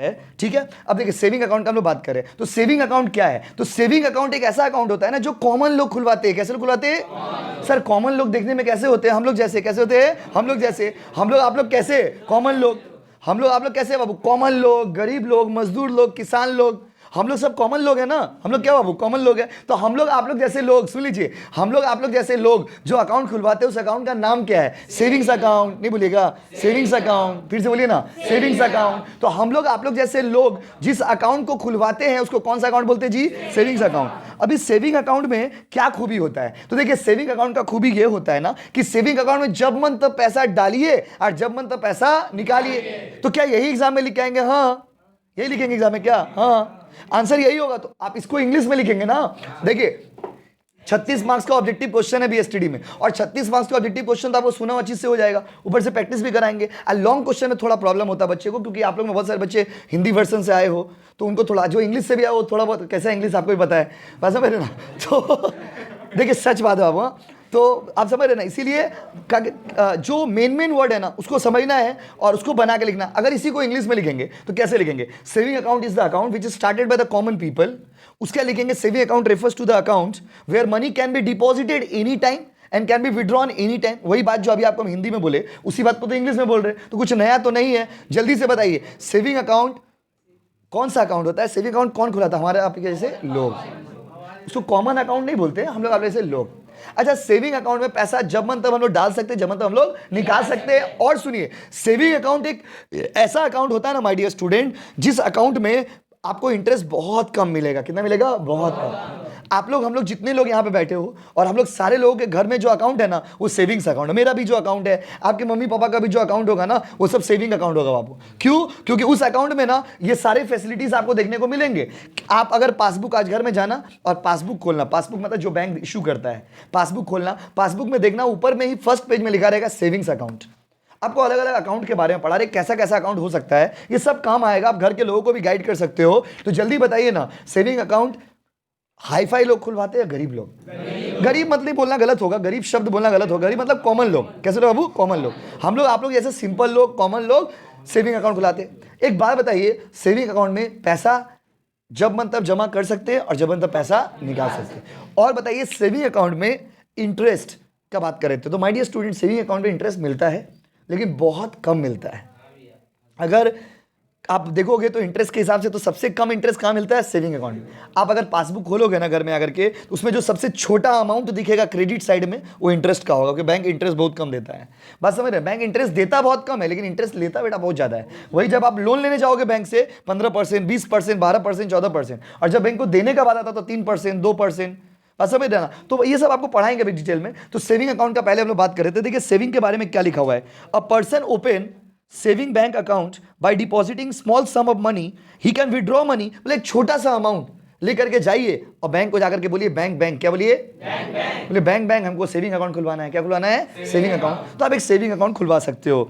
है, ठीक है। अब देखिए सेविंग अकाउंट का हम लोग बात करें तो सेविंग अकाउंट क्या है, तो सेविंग अकाउंट एक ऐसा अकाउंट होता है ना जो कॉमन लोग खुलवाते हैं। कैसे लोग खुलवाते हैं सर? कॉमन लोग देखने में कैसे होते हैं? हम लोग जैसे। कैसे होते हैं? हम लोग जैसे। हम लोग आप लोग कैसे? कॉमन लोग। हम लोग आप लोग कैसे बाबू? कॉमन लोग, गरीब लोग, मजदूर लोग, किसान लोग, हम लोग सब कॉमन लोग हैं ना। हम लोग क्या बाबू? कॉमन लोग हैं। तो हम लोग आप लोग जैसे लोग, सुन लीजिए, हम लोग आप लोग जैसे लोग जो अकाउंट खुलवाते हैं उस अकाउंट का नाम क्या है? Savings account. नहीं बोलिएगा? Savings account. फिर से बोलिए ना, सेविंग्स अकाउंट। तो हम लोग आप लोग जैसे लोग जिस अकाउंट को खुलवाते हैं उसको कौन सा अकाउंट बोलते हैं जी? Savings account. अभी सेविंग अकाउंट में क्या खूबी होता है? तो देखिए सेविंग अकाउंट का खूबी ये होता है ना कि सेविंग अकाउंट में जब मन तब पैसा डालिए और जब मन तब पैसा निकालिए। तो क्या यही एग्जाम में लिख के आएंगे? हाँ, यही लिखेंगे एग्जाम में क्या? हाँ, आंसर यही होगा। तो आप इसको इंग्लिश में लिखेंगे ना। देखिए 36 मार्क्स का ऑब्जेक्टिव क्वेश्चन है बीएसटीडी में, और 36 मार्क्स का ऑब्जेक्टिव क्वेश्चन तो आपको सुना हुआ चीज से हो जाएगा, ऊपर से प्रैक्टिस भी कराएंगे। लॉन्ग क्वेश्चन में थोड़ा प्रॉब्लम होता है बच्चे को, क्योंकि आप लोग में बहुत सारे बच्चे हिंदी वर्जन से आए हो, तो उनको थोड़ा, जो इंग्लिश से भी आए वो थोड़ा बहुत कैसा इंग्लिश आपको भी पता है, बस समझ रहे ना। तो देखिए सच बात है बाबू, तो आप समझ रहे ना। इसीलिए जो मेन वर्ड है ना उसको समझना है और उसको बना के लिखना। अगर इसी को इंग्लिश में लिखेंगे तो कैसे लिखेंगे? Saving account is the account which is started by the common people. उसके लिखेंगे saving account refers to the account where money can be deposited any time and can be withdrawn any time. वही बात जो अभी आपको हम हिंदी में बोले उसी बात को तो इंग्लिश में बोल रहे हैं, तो कुछ नया तो नहीं है। जल्दी से बताइए, सेविंग अकाउंट कौन सा अकाउंट होता है? सेविंग अकाउंट कौन खुलाता है? हमारे आपके जैसे लोग। उसको कॉमन अकाउंट नहीं बोलते, हम लोग आप जैसे लोग। अच्छा, सेविंग अकाउंट में पैसा जब मन तब हम लोग डाल सकते हैं, जब मन तब हम लोग निकाल सकते हैं। और सुनिए, सेविंग अकाउंट एक ऐसा अकाउंट होता है ना माय डियर स्टूडेंट, जिस अकाउंट में आपको इंटरेस्ट बहुत कम मिलेगा। कितना मिलेगा? बहुत कम। आप लोग, हम लोग जितने लोग यहाँ पे बैठे हो और हम लोग सारे लोगों के घर में जो अकाउंट है ना वो सेविंग्स अकाउंट है। मेरा भी जो अकाउंट है, आपके मम्मी पापा का भी जो अकाउंट होगा ना वो सब सेविंग अकाउंट होगा बाबू। क्यों? क्योंकि उस अकाउंट में ना ये सारे फैसिलिटीज आपको देखने को मिलेंगे। आप अगर पासबुक आज घर में जाना और पासबुक खोलना, पासबुक मतलब जो बैंक इशू करता है, पासबुक खोलना, पासबुक में देखना ऊपर में ही फर्स्ट पेज में लिखा रहेगा सेविंग्स अकाउंट। आपको अलग अलग अकाउंट के बारे में पढ़ा रहे, कैसा कैसा अकाउंट हो सकता है, ये सब काम आएगा। आप घर के लोगों को भी गाइड कर सकते हो। तो जल्दी बताइए ना, सेविंग अकाउंट हाई फाई लोग खुलवाते हैं या गरीब लोग? गरीब मतलब बोलना गलत होगा, गरीब शब्द बोलना गलत होगा। गरीब मतलब कॉमन लोग। कैसे लोग बाबू? कॉमन लोग। हम लोग आप लोग जैसे सिंपल लोग, कॉमन लोग सेविंग अकाउंट खुलाते हैं। एक बात बताइए, सेविंग अकाउंट में पैसा जब मन तब जमा कर सकते हैं और जब मन तब पैसा निकाल सकते हैं। और बताइए सेविंग अकाउंट में इंटरेस्ट का बात करें तो my dear student, saving account में इंटरेस्ट मिलता है लेकिन बहुत कम मिलता है। अगर आप देखोगे तो इंटरेस्ट के हिसाब से तो सबसे कम इंटरेस्ट कहाँ मिलता है? सेविंग अकाउंट में। आप अगर पासबुक खोलोगे ना घर में आकर के, तो उसमें जो सबसे छोटा अमाउंट दिखेगा क्रेडिट साइड में वो इंटरेस्ट का होगा, क्योंकि बैंक इंटरेस्ट बहुत कम देता है। बात समझ रहे हैं? बैंक इंटरेस्ट देता बहुत कम है लेकिन इंटरेस्ट लेता बेटा बहुत ज़्यादा है। वही जब आप लोन लेने जाओगे बैंक से 15%, 20%, 12%, 14%, और जब बैंक को देने का बात आता तो 3%, 2%। बस समझ रहे ना? तो ये सब आपको पढ़ाएंगे अभी डिटेल में। तो सेविंग अकाउंट का पहले हम लोग बात कर रहे थे। देखिए सेविंग के बारे में क्या लिखा हुआ है। A person open saving bank account by depositing small sum of money he can withdraw money. मतलब एक छोटा सा अमाउंट लेकर के जाइए और बैंक को जाकर के बोलिए बैंक बैंक, क्या बोलिए? बोलिए बैंक बैंक, हमको सेविंग अकाउंट खुलवाना है। क्या खुलवाना है? Saving account. तो आप एक सेविंग अकाउंट खुलवा सकते हो।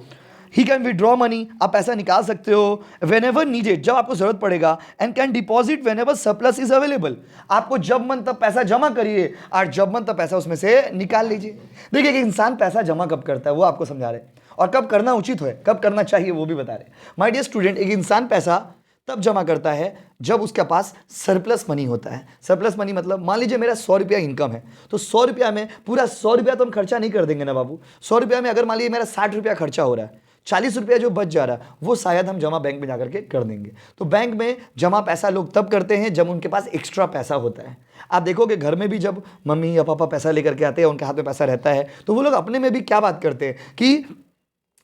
ही कैन विड्रॉ मनी, आप पैसा निकाल सकते हो। वेन एवर नीडेड, जब आपको जरूरत पड़ेगा। And can deposit when ever surplus is available, आपको जब मन तब पैसा जमा करिए और जब मन तब पैसा उसमें से निकाल लीजिए। देखिए कि इंसान पैसा जमा कब करता है वो आपको समझा रहे, और कब करना उचित है, कब करना चाहिए वो भी बता रहे। माय डियर स्टूडेंट, एक इंसान पैसा तब जमा करता है जब उसके पास सरप्लस मनी होता है। सरप्लस मनी मतलब मान लीजिए मेरा 100 रुपया इनकम है, तो 100 रुपया में पूरा 100 रुपया तो हम खर्चा नहीं कर देंगे ना बाबू। 100 रुपया में अगर मान लीजिए मेरा 60 रुपया खर्चा हो रहा है, 40 रुपया जो बच जा रहा है वो शायद हम जमा बैंक में जाकर के कर देंगे। तो बैंक में जमा पैसा लोग तब करते हैं जब उनके पास एक्स्ट्रा पैसा होता है। आप देखोगे घर में भी जब मम्मी या पापा पैसा लेकर के आते हैं, उनके हाथ में पैसा रहता है, तो वो लोग अपने में भी क्या बात करते हैं कि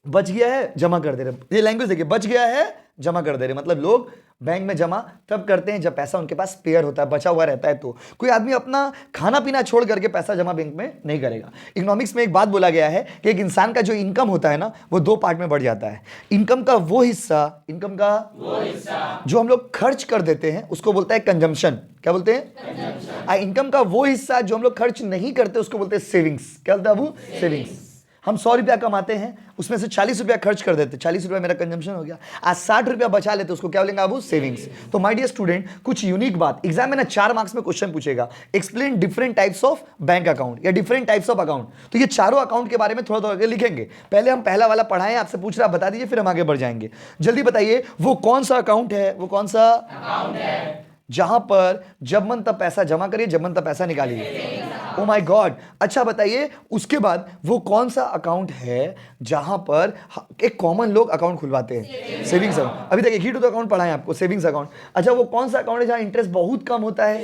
बच गया है जमा कर दे रहे। ये लैंग्वेज देखिए, बच गया है जमा कर दे रहे। मतलब लोग बैंक में जमा तब करते हैं जब पैसा उनके पास स्पेयर होता है, बचा हुआ रहता है। तो कोई आदमी अपना खाना पीना छोड़ करके पैसा जमा बैंक में नहीं करेगा। इकोनॉमिक्स में एक बात बोला गया है कि एक इंसान का जो इनकम होता है ना वो 2 पार्ट में बढ़ जाता है। इनकम का वो हिस्सा जो हम लोग खर्च कर देते हैं उसको बोलता है कंजम्पशन। क्या बोलते हैं? इनकम का वो हिस्सा जो हम लोग खर्च नहीं करते उसको बोलते हैं सेविंग्स। क्या बोलते हैं बाबू? सेविंग्स। हम 100 रुपया कमाते हैं, उसमें से 40 रुपया खर्च कर देते, 40 रुपया मेरा कंजम्पशन हो गया। आज 60 रुपया बचा लेते, उसको क्या बोलेंगे आप? सेविंग्स। तो माय डियर स्टूडेंट, कुछ यूनिक बात एग्जाम में ना 4 मार्क्स में क्वेश्चन पूछेगा, explain different types of bank account या डिफरेंट टाइप्स ऑफ अकाउंट। तो ये चारों अकाउंट के बारे में थोड़ा थोड़ा लिखेंगे। पहले हम पहला वाला पढ़ाएं, आपसे पूछ रहा, बता दीजिए, फिर हम आगे बढ़ जाएंगे। जल्दी बताइए, वो कौन सा अकाउंट है, वो कौन सा अकाउंट है जहां पर जब मन तब पैसा जमा करिए, जब मन तब पैसा निकालिए? ओ माय गॉड। अच्छा बताइए, उसके बाद वो कौन सा अकाउंट है जहां पर एक कॉमन लोग अकाउंट खुलवाते हैं? Savings account. अभी तक एक ही तो अकाउंट पढ़ा है आपको, सेविंग्स अकाउंट। अच्छा, वो कौन सा अकाउंट है जहां इंटरेस्ट बहुत कम होता है?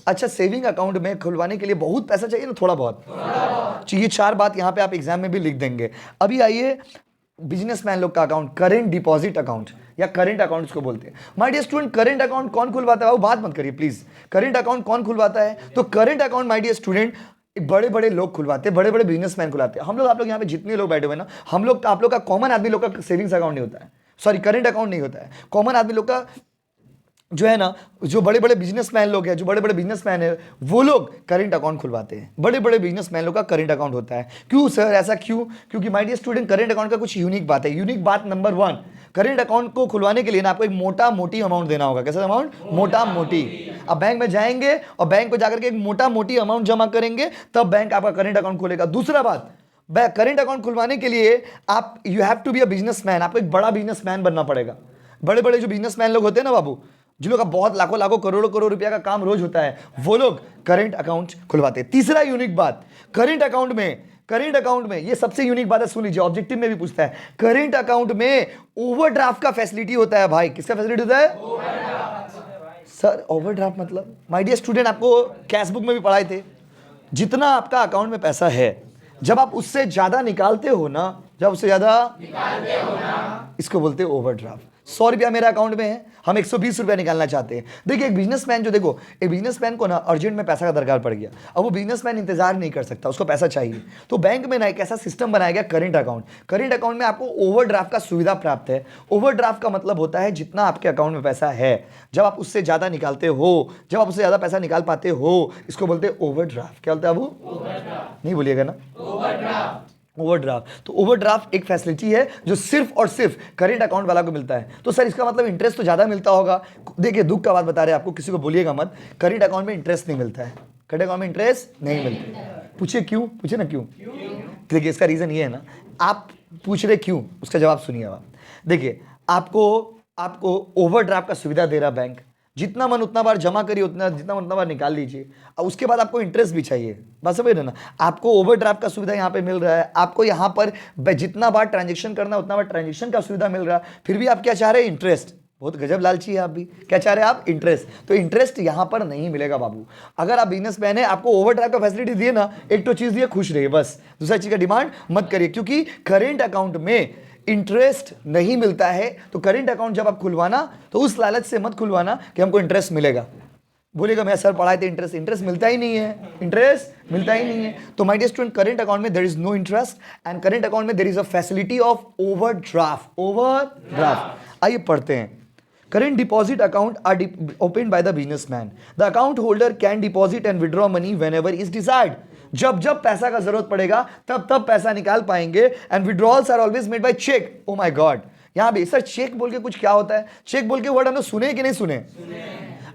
अच्छा, सेविंग अकाउंट में खुलवाने के लिए बहुत पैसा चाहिए ना, थोड़ा बहुत चाहिए। 4 बात यहाँ पे आप एग्जाम में भी लिख देंगे। अभी आइए, बिजनेसमैन लोग का अकाउंट, करेंट डिपॉजिट अकाउंट या करेंट अकाउंट्स को बोलते हैं। My dear student, current account कौन खुलवाता है? वो बात मत करिए प्लीज। करेंट अकाउंट कौन खुलवाता है? तो current account my dear student बड़े बड़े लोग खुलवाते हैं, बड़े बड़े बिजनेसमैन खुलवाते हैं। हम लोग, आप लोग यहाँ पे जितने लोग बैठे हुए ना, हम लोग, आप लोग का कॉमन आदमी लोग का सेविंग्स अकाउंट नहीं होता है, सॉरी करेंट अकाउंट नहीं होता है। कॉमन आदमी लोग का जो है ना, जो बड़े बड़े बिजनेसमैन लोग हैं, जो बड़े बड़े बिजनेसमैन है, वो लोग करेंट अकाउंट खुलवाते हैं। बड़े बड़े बिजनेसमैन लोग का करेंट अकाउंट होता है। क्यों सर, ऐसा क्यों? क्योंकि my dear student, current account का कुछ यूनिक बात है। यूनिक बात नंबर 1, करेंट अकाउंट को खुलवाने के लिए ना आपको एक मोटा मोटी अमाउंट देना होगा। कैसा अमाउंट? मोटा मोटी। अब बैंक में जाएंगे और बैंक को जाकर के एक मोटा मोटी अमाउंट जमा करेंगे, तब बैंक आपका करेंट अकाउंट खोलेगा। दूसरा बात, करेंट अकाउंट खुलवाने के लिए आप, you have to be a businessman, आपको एक बड़ा बिजनेसमैन बनना पड़ेगा। बड़े बड़े जो बिजनेसमैन लोग होते हैं ना बाबू, जिन लोगों का बहुत लाखों लाखों करोड़ों करोड़ रुपया का काम रोज होता है, वो लोग करेंट अकाउंट खुलवाते हैं। तीसरा यूनिक बात, करेंट अकाउंट में ये सबसे यूनिक बात है, सुन लीजिए, ऑब्जेक्टिव में भी पूछता है। करेंट अकाउंट में ओवरड्राफ्ट का फैसिलिटी होता है। भाई, किसका फैसिलिटी होता है? सर ओवरड्राफ्ट मतलब, माय डियर स्टूडेंट, आपको कैश बुक में भी पढ़ाए थे, जितना आपका अकाउंट में पैसा है, जब आप उससे ज्यादा निकालते हो ना, इसको बोलते हैं ओवरड्राफ्ट। 100 रुपया मेरे अकाउंट में है, हम 120 रुपया निकालना चाहते हैं। देखिए, एक बिजनेसमैन जो, देखो, एक बिजनेसमैन को ना अर्जेंट में पैसा का दरकार पड़ गया, अब वो बिजनेसमैन इंतजार नहीं कर सकता, उसको पैसा चाहिए। तो बैंक में ना एक ऐसा सिस्टम बनाया गया, करेंट अकाउंट। करेंट अकाउंट में आपको ओवरड्राफ्ट का सुविधा प्राप्त है। ओवरड्राफ्ट का मतलब होता है जितना आपके अकाउंट में पैसा है, जब आप उससे ज्यादा निकालते हो, जब आप उससे ज्यादा पैसा निकाल पाते हो, इसको बोलते हैं ओवरड्राफ्ट। क्या बोलते हैं वो? नहीं बोलिएगा ना, ओवरड्राफ्ट। तो ओवरड्राफ्ट एक फैसिलिटी है जो सिर्फ और सिर्फ करेंट अकाउंट वाला को मिलता है। तो सर इसका मतलब इंटरेस्ट तो ज्यादा मिलता होगा। देखिए, दुख का बात बता रहे हैं आपको, किसी को बोलिएगा मत, करेंट अकाउंट में इंटरेस्ट नहीं मिलता है। करेंट अकाउंट में इंटरेस्ट नहीं मिलता। पूछिए क्यों, पूछे ना क्यों। देखिए, इसका रीजन ये है ना, आप पूछ रहे क्यों, उसका जवाब सुनिए आप। देखिए, आपको ओवरड्राफ्ट का सुविधा दे रहा बैंक, जितना मन उतना बार जमा करिए, जितना मन उतना बार निकाल लीजिए, और उसके बाद आपको इंटरेस्ट भी चाहिए। बस समझ रहे ना, आपको ओवरड्राफ्ट का सुविधा यहाँ पे मिल रहा है, आपको यहाँ पर जितना बार ट्रांजेक्शन करना उतना बार ट्रांजेक्शन का सुविधा मिल रहा है, फिर भी आप क्या चाह रहे हैं? इंटरेस्ट। बहुत गजब लालची है आप भी, क्या चाह रहे हैं आप? इंटरेस्ट। तो इंटरेस्ट यहाँ पर नहीं मिलेगा बाबू। अगर आप बिजनेसमैन है, आपको ओवरड्राफ्ट का फैसिलिटी दिए ना, एक तो चीज दिए, खुश रहिए बस, दूसरा चीज का डिमांड मत करिए, क्योंकि करेंट अकाउंट में इंटरेस्ट नहीं मिलता है। तो करेंट अकाउंट जब आप खुलवाना, तो उस लालच से मत खुलवाना कि हमको इंटरेस्ट मिलेगा। बोलेगा मैं सर पढ़ाए थे, इंटरेस्ट मिलता ही नहीं है, इंटरेस्ट मिलता ही नहीं है। तो my dear student, current account में there is no interest and current account में there is a facility of overdraft. आइए पढ़ते हैं। Current deposit account are opened by the businessman. The account holder can deposit and withdraw money whenever is desired. जब जब पैसा का जरूरत पड़ेगा, तब तब पैसा निकाल पाएंगे। And withdrawals are always made by cheque. Oh my god, यहाँ भी सर चेक बोल के कुछ क्या होता है? चेक बोल के वर्ड हमने सुने कि नहीं सुने?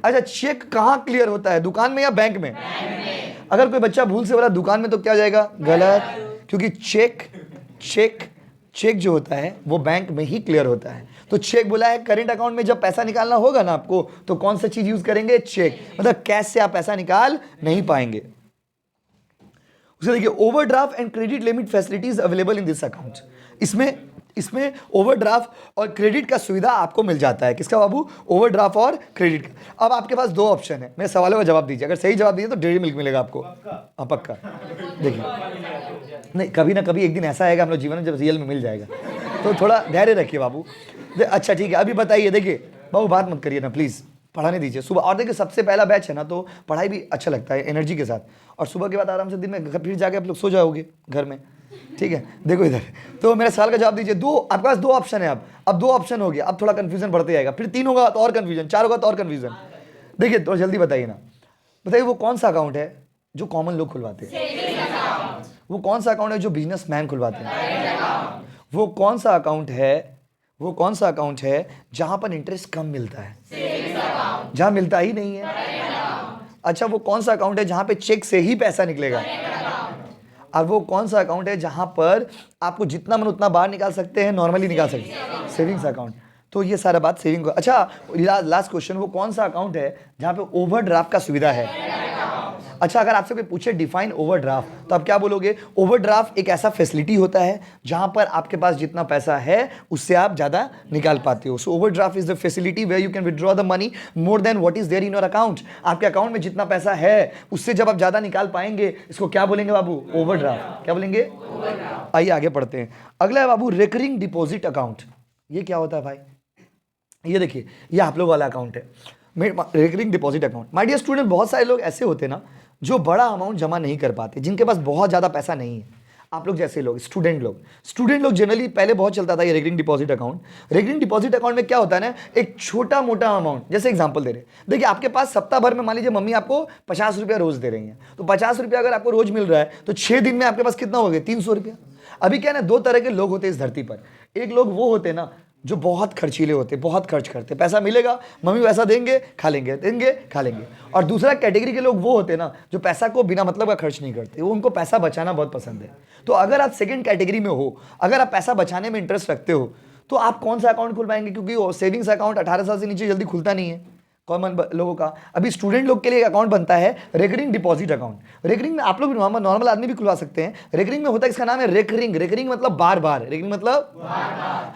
अच्छा, चेक कहाँ क्लियर होता है, दुकान में या बैंक में? अगर कोई बच्चा भूल से बोला दुकान में, तो क्या जाएगा? गलत, क्योंकि चेक जो होता है वो बैंक में ही क्लियर होता है। तो चेक बोला है, करेंट अकाउंट में जब पैसा निकालना होगा ना आपको, तो कौन सा चीज यूज करेंगे? चेक। मतलब कैश से आप पैसा निकाल नहीं पाएंगे। उसे देखिए, overdraft and credit limit facilities available in this account. इसमें ओवरड्राफ्ट और क्रेडिट का सुविधा आपको मिल जाता है। किसका बाबू? ओवरड्राफ्ट और क्रेडिट का। अब आपके पास 2 ऑप्शन है, मेरे सवालों का जवाब दीजिए। अगर सही जवाब दीजिए तो डेयरी मिल्क मिलेगा आपको। हाँ पक्का। देखिए, नहीं, कभी ना कभी एक दिन ऐसा आएगा हम लोग जीवन में जब रियल में मिल जाएगा, तो थोड़ा धैर्य रखिए बाबू। अच्छा ठीक है, अभी बताइए। देखिए बाबू, बात मत करिए ना प्लीज़, पढ़ाने दीजिए सुबह। और देखिए, सबसे पहला बैच है ना, तो पढ़ाई भी अच्छा लगता है एनर्जी के साथ, और सुबह के बाद आराम से दिन में फिर जाके आप लोग सो जाओगे घर में। ठीक है, देखो इधर, तो मेरे सवाल का जवाब दीजिए। आपके पास 2 ऑप्शन है। अब 2 ऑप्शन हो गया, अब थोड़ा कंफ्यूजन बढ़ते जाएगा, फिर 3 होगा तो और कंफ्यूजन, 4 होगा तो और कंफ्यूजन। देखिए तो जल्दी बताइए ना, बताइए वो कौन सा अकाउंट है जो कॉमन लोग खुलवाते हैं? वो कौन सा अकाउंट है जो बिजनेसमैन खुलवाते हैं? वो कौन सा अकाउंट है, वो कौन सा अकाउंट है जहां पर इंटरेस्ट कम मिलता है, जहां मिलता ही नहीं है? अच्छा, वो कौन सा अकाउंट है जहां पे चेक से ही पैसा निकलेगा? और वो कौन सा अकाउंट है जहां पर आपको जितना मन उतना बाहर निकाल सकते हैं, नॉर्मली निकाल सकते हैं? Savings account. तो ये सारा बात सेविंग। अच्छा, लास्ट क्वेश्चन, वो कौन सा अकाउंट है जहां पे ओवरड्राफ्ट का सुविधा है? अच्छा, अगर आपसे कोई पूछे डिफाइन ओवरड्राफ्ट, तो आप क्या बोलोगे? ओवरड्राफ्ट एक ऐसा फैसिलिटी होता है जहां पर आपके पास जितना पैसा है उससे आप ज्यादा निकाल पाते हो। So overdraft is the facility where you can withdraw the money more than what is there in your account. आपके अकाउंट में जितना पैसा है उससे जब आप ज्यादा निकाल पाएंगे, इसको क्या बोलेंगे बाबू? ओवरड्राफ्ट। क्या बोलेंगे? आइए आगे पढ़ते हैं। अगला है बाबू रिकरिंग डिपॉजिट अकाउंट। ये क्या होता है भाई? ये देखिए, ये आप लोग वाला अकाउंट है, recurring deposit account. My dear student, बहुत सारे लोग ऐसे होते हैं ना जो बड़ा अमाउंट जमा नहीं कर पाते, जिनके पास बहुत ज़्यादा पैसा नहीं है। आप लोग जैसे लोग, स्टूडेंट लोग जनरली पहले बहुत चलता था ये recurring deposit account. Recurring deposit account में क्या होता है ना, एक छोटा मोटा अमाउंट, जैसे एग्जांपल दे रहे, देखिए आपके पास सप्ताह भर में मान लीजिए मम्मी आपको 50 रुपया रोज दे रही है, तो 50 रुपया अगर आपको रोज मिल रहा है तो 6 दिन में आपके पास कितना हो गया? 300 रुपया। अभी क्या है ना, दो तरह के लोग होते हैं इस धरती पर। एक लोग वो होते हैं ना जो बहुत खर्चीले होते, बहुत खर्च करते, पैसा मिलेगा मम्मी पैसा देंगे खा लेंगे, देंगे खा लेंगे। और दूसरा कैटेगरी के लोग वो होते हैं ना जो पैसा को बिना मतलब का खर्च नहीं करते, वो उनको पैसा बचाना बहुत पसंद है। तो अगर आप सेकंड कैटेगरी में हो, अगर आप पैसा बचाने में इंटरेस्ट रखते हो, तो आप कौन सा अकाउंट खुलवाएंगे? क्योंकि वो सेविंग्स अकाउंट 18 साल से नीचे जल्दी खुलता नहीं है कॉमन लोगों का। अभी स्टूडेंट लोग के लिए अकाउंट बनता है रिकरिंग डिपॉजिट अकाउंट। रिकरिंग में आप लोग नॉर्मल आदमी भी खुलवा सकते हैं। रिकरिंग में होता है, इसका नाम है रिकरिंग। रिकरिंग मतलब बार बार, रिकरिंग मतलब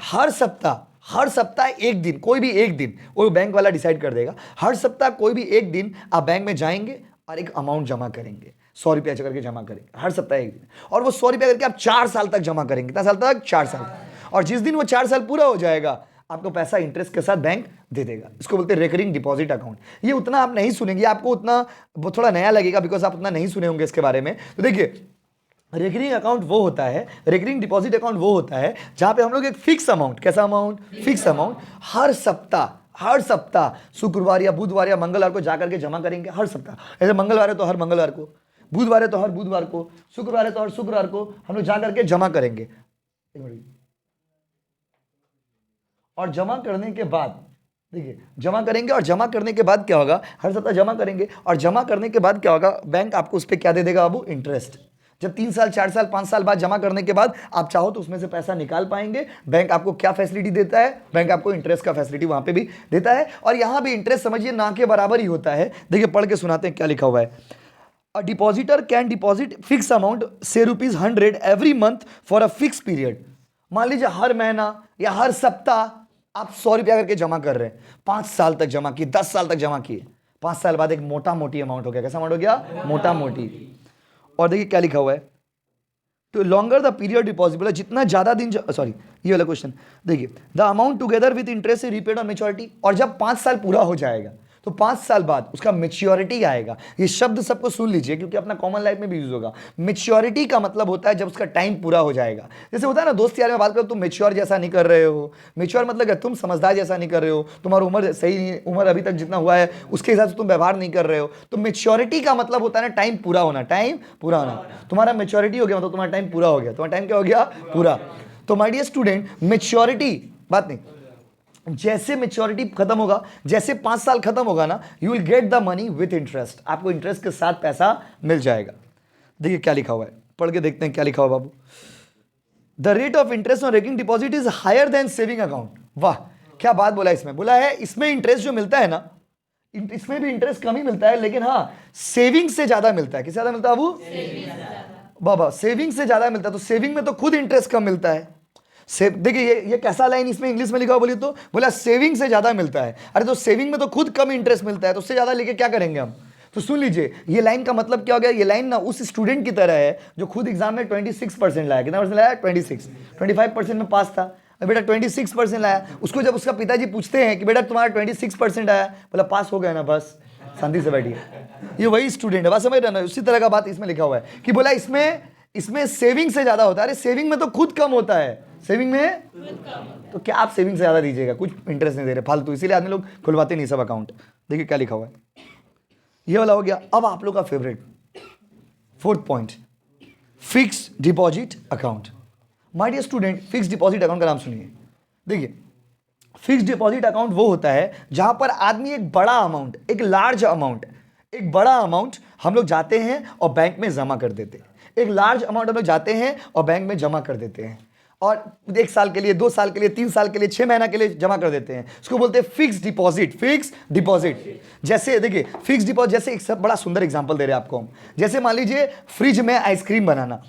हर सप्ताह एक दिन, कोई भी एक दिन वो बैंक वाला डिसाइड कर देगा। हर सप्ताह कोई भी एक दिन आप बैंक में जाएंगे और एक अमाउंट जमा करेंगे, 100 रुपया करके जमा करेंगे हर सप्ताह एक दिन। और वो 100 रुपया करके आप 4 साल तक जमा करेंगे। कितना साल तक? 4 साल। और जिस दिन वो 4 साल पूरा हो जाएगा, आपको पैसा इंटरेस्ट के साथ बैंक दे देगा। इसको बोलते हैं रिकरिंग डिपॉजिट अकाउंट। ये उतना आप नहीं सुनेंगे, आपको उतना वो थोड़ा नया लगेगा, बिकॉज आप उतना नहीं सुने होंगे इसके बारे में। तो देखिए, रिकरिंग अकाउंट वो होता है, रिकरिंग डिपॉजिट अकाउंट वो होता है जहां पे हम लोग एक फिक्स अमाउंट, कैसा अमाउंट? फिक्स अमाउंट हर सप्ताह शुक्रवार या बुधवार या मंगलवार को जाकर के जमा करेंगे। हर सप्ताह, ऐसे मंगलवार है तो हर मंगलवार को, बुधवार है तो हर बुधवार को, शुक्रवार है तो हर शुक्रवार को हम लोग जाकर के जमा करेंगे। और जमा करने के बाद देखिए, जमा करेंगे और जमा करने के बाद क्या होगा? हर सप्ताह जमा करेंगे और जमा करने के बाद क्या होगा? बैंक आपको उस पर क्या दे देगा बाबू? इंटरेस्ट। जब 3 साल 4 साल 5 साल बाद जमा करने के बाद आप चाहो तो उसमें से पैसा निकाल पाएंगे। बैंक आपको क्या फैसिलिटी देता है? बैंक आपको इंटरेस्ट का फैसिलिटी वहां पे भी देता है। और यहां भी इंटरेस्ट समझिए ना के बराबर ही होता है। देखिए पढ़ के सुनाते हैं क्या लिखा हुआ है। A depositor can deposit fix amount से ₹100 every month for a fix period. मान लीजिए हर महीना या हर सप्ताह आप 100 रुपया करके जमा कर रहे हैं, 5 साल तक जमा किए, 10 साल तक जमा किए, 5 साल बाद एक मोटा मोटी अमाउंट हो गया। कैसा अमाउंट हो गया? मोटा मोटी। और देखिए क्या लिखा हुआ है, तो लॉन्गर द पीरियड डिपॉजिबल, जितना ज्यादा दिन, सॉरी ये वाला क्वेश्चन देखिए, the amount together with interest से रीपेड ऑन मेच्योरिटी। और जब 5 साल पूरा हो जाएगा तो 5 साल बाद उसका मेच्योरिटी आएगा। ये शब्द सबको सुन लीजिए क्योंकि अपना कॉमन लाइफ में भी यूज होगा। मेच्योरिटी का मतलब होता है जब उसका टाइम पूरा हो जाएगा। जैसे होता है ना दोस्त यार में बात करो, तुम मेच्योर जैसा नहीं कर रहे हो। मेच्योर मतलब तुम समझदार जैसा नहीं कर रहे हो, तुम्हारी उम्र सही नहीं, उम्र अभी तक जितना हुआ है उसके हिसाब से तुम व्यवहार नहीं कर रहे हो। तो मेच्योरिटी का मतलब होता है ना टाइम पूरा होना, टाइम पूरा होना। तुम्हारा मेच्योरिटी हो गया मतलब तुम्हारा टाइम पूरा हो गया। तुम्हारा टाइम क्या हो गया? पूरा। तो माय डियर स्टूडेंट, मेच्योरिटी बात नहीं, जैसे मेच्योरिटी खत्म होगा, जैसे 5 साल खत्म होगा ना, you will get the money with interest. आपको इंटरेस्ट के साथ पैसा मिल जाएगा। देखिए क्या लिखा हुआ है, पढ़ के देखते हैं क्या लिखा हुआ बाबू। The rate of interest on recurring deposit is higher than saving account. वाह क्या बात बोला इसमें। बोला है इसमें इंटरेस्ट जो मिलता है ना, इसमें भी इंटरेस्ट कम ही मिलता है, लेकिन हाँ सेविंग से ज्यादा मिलता है। किससे ज्यादा मिलता है बाबू? बाबा सेविंग से ज्यादा मिलता है। तो सेविंग में तो खुद इंटरेस्ट कम मिलता है। देखिए ये कैसा लाइन इसमें इंग्लिश में लिखा हुआ बोलिए तो, बोला सेविंग से ज्यादा मिलता है। अरे तो सेविंग में तो खुद कम इंटरेस्ट मिलता है, तो उससे ज्यादा लेके क्या करेंगे हम? तो सुन लीजिए ये लाइन का मतलब क्या हो गया। ये लाइन ना उस स्टूडेंट की तरह है जो खुद एग्जाम में 26% लाया। कितना परसेंट लाया? 26। 25% में पास था, बेटा 26% लाया। उसको जब उसका पिताजी पूछते हैं कि बेटा तुम्हारा 26% आया, बोला पास हो गया ना, बस शांति से बैठिए। ये वही स्टूडेंट है, बात समझ रहे ना। उसी तरह का बात इसमें लिखा हुआ है कि बोला इसमें सेविंग से ज्यादा होता है। अरे सेविंग में तो खुद कम होता है, सेविंग में तो क्या आप सेविंग से ज्यादा दीजिएगा? कुछ इंटरेस्ट नहीं दे रहे फालतू, इसीलिए आदमी लोग खुलवाते नहीं सब अकाउंट। देखिए क्या लिखा हुआ है, ये वाला हो गया। अब आप लोग का favourite 4th point, fix deposit account. My dear student, fix deposit account का नाम सुनिए। देखिए, फिक्स डिपॉजिट अकाउंट वो होता है जहां पर आदमी एक बड़ा अमाउंट, एक लार्ज अमाउंट, एक बड़ा अमाउंट हम लोग जाते हैं और बैंक में जमा कर देते हैं। एक लार्ज अमाउंट हम लोग जाते हैं और बैंक में जमा कर देते हैं, और 1 साल के लिए, 2 साल के लिए, 3 साल के लिए, 6 महीना के लिए जमा कर देते हैं। इसको बोलते हैं फिक्स डिपॉजिट। Fix deposit. जैसे देखिए, फिक्स डिपॉजिट, जैसे एक सब बड़ा सुंदर एग्जांपल दे रहे हैं आपको हम। जैसे मान लीजिए फ्रिज में आइसक्रीम बनाना,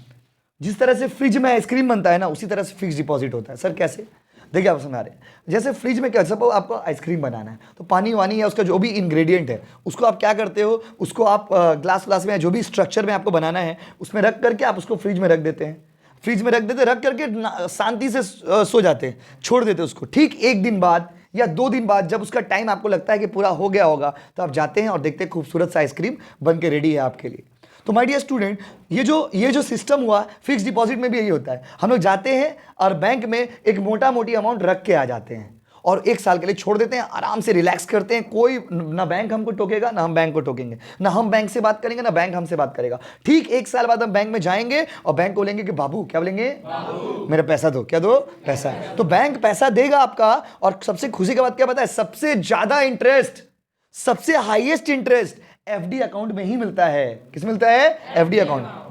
जिस तरह से फ्रिज में आइसक्रीम बनता है ना, उसी तरह से फिक्स डिपॉजिट होता है। सर कैसे? देखिए आप समझा रहे हैं, जैसे फ्रिज में क्या, सपोज आपको आइसक्रीम बनाना है, तो पानी वानी या उसका जो भी इंग्रेडिएंट है उसको आप क्या करते हो, उसको आप ग्लास में, जो भी स्ट्रक्चर में आपको बनाना है उसमें रख करके आप उसको फ्रिज में रख देते हैं। फ्रिज में रख देते, रख करके शांति से सो जाते हैं, छोड़ देते उसको। ठीक 1 दिन बाद या 2 दिन बाद जब उसका टाइम आपको लगता है कि पूरा हो गया होगा, तो आप जाते हैं और देखते हैं खूबसूरत सा आइसक्रीम बन के रेडी है आपके लिए। तो माय डियर स्टूडेंट, ये जो सिस्टम हुआ फिक्स डिपॉजिट में भी यही होता है। हम लोग जाते हैं और बैंक में एक मोटा मोटी अमाउंट रख के आ जाते हैं और 1 साल के लिए छोड़ देते हैं, आराम से रिलैक्स करते हैं। कोई ना बैंक हमको टोकेगा, ना हम बैंक को टोकेंगे, ना हम बैंक से बात करेंगे, ना बैंक हमसे बात करेगा। ठीक 1 साल बाद हम बैंक में जाएंगे और बैंक को बोलेंगे कि बाबू, क्या बोलेंगे? मेरा पैसा दो। क्या दो? पैसा। तो बैंक पैसा देगा आपका, और सबसे खुशी की बात क्या पता है? सबसे ज्यादा इंटरेस्ट, सबसे हाईएस्ट इंटरेस्ट एफडी अकाउंट में ही मिलता है। किस मिलता है? FD account.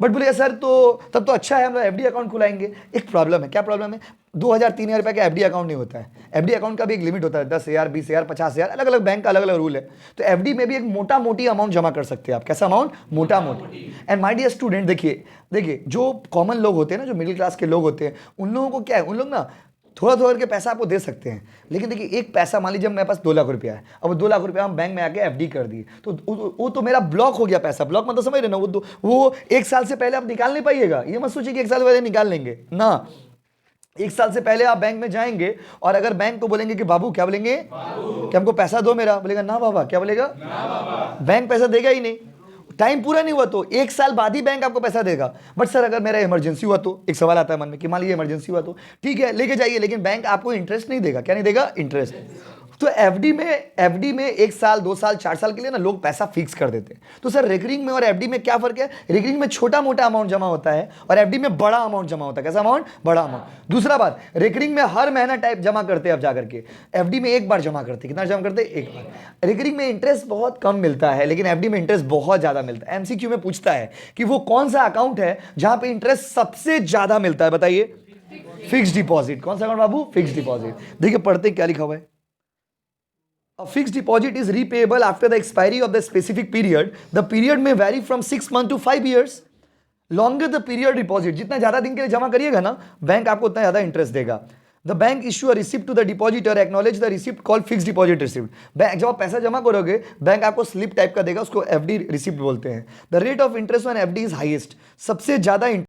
बट बोलेगा सर तो तब तो अच्छा है, हम लोग एफडी अकाउंट खुलाएंगे। एक प्रॉब्लम है। क्या प्रॉब्लम है? 2,000-3,000 रुपए का एफडी अकाउंट नहीं होता है। एफडी अकाउंट का भी एक लिमिट होता है, 10,000, 20,000, 50,000, अलग अलग बैंक का अलग अलग रूल है। तो एफडी में भी एक मोटा मोटी अमाउंट जमा कर सकते हैं आप। कैसा अमाउंट? मोटा मोटी। एंड माय डियर स्टूडेंट, देखिए जो कॉमन लोग होते हैं ना, जो मिडिल क्लास के लोग होते हैं, उन लोगों को क्या है, उन लोग ना थोड़ा थोड़ा करके पैसा आपको दे सकते हैं। लेकिन देखिए, एक पैसा, मान लीजिए मेरे पास 2 लाख रुपया है, अब 2 लाख रुपया हम बैंक में आके एफडी कर दिए, तो वो तो मेरा ब्लॉक हो गया पैसा। ब्लॉक मतलब समझ रहे ना, वो 1 साल से पहले आप निकाल नहीं पाइएगा। ये मत सोचिए कि 1 साल पहले निकाल लेंगे ना। 1 साल से पहले आप बैंक में जाएंगे और अगर बैंक को बोलेंगे कि बाबू, क्या बोलेंगे? कि हमको पैसा दो मेरा, बोलेगा ना बाबा। क्या बोलेगा? बैंक पैसा देगा ही नहीं। टाइम पूरा नहीं हुआ तो 1 साल बाद ही बैंक आपको पैसा देगा। बट सर अगर मेरा इमरजेंसी हुआ तो, एक सवाल आता है मन में कि मान लीजिए इमरजेंसी हुआ तो ठीक है, लेके जाइए, लेकिन बैंक आपको इंटरेस्ट नहीं देगा। क्या नहीं देगा? इंटरेस्ट। तो एफडी में 1 साल, 2 साल, 4 साल के लिए ना लोग पैसा फिक्स कर देते हैं। तो सर रेकरिंग में और एफडी में क्या फर्क है? रेकरिंग में छोटा मोटा अमाउंट जमा होता है और एफडी में बड़ा अमाउंट जमा होता है। कैसा अमाउंट? बड़ा अमाउंट। दूसरा बात, रेकरिंग में हर महीना टाइप जमा करते हैं आप जाकर के, एफडी में एक बार जमा करते हैं। कितना जमा करते हैं? एक बार। रेकरिंग में इंटरेस्ट बहुत कम मिलता है, लेकिन एफडी में इंटरेस्ट बहुत ज्यादा मिलता है। एमसीक्यू में पूछता है कि वो कौन सा अकाउंट है जहां पे इंटरेस्ट सबसे ज्यादा मिलता है? बताइए। Fix deposit. कौन सा अकाउंट बाबू? Fix deposit. देखिए पढ़ते क्या लिखा हुआ है। A fixed deposit is repayable after the expiry of the specific period. The period may vary from 6 months to 5 years. Longer the period deposit, जितना ज्यादा दिन के लिए जमा करिएगा ना, बैंक आपको उतना ज्यादा इंटरेस्ट देगा। The bank issue a receipt to the depositor, acknowledge the receipt called fixed deposit receipt. Bank जब आप पैसा जमा करोगे, बैंक आपको स्लिप टाइप का देगा, उसको एफडी रिसिप्ट बोलते हैं। The rate of interest on FD is highest. सबसे ज्यादा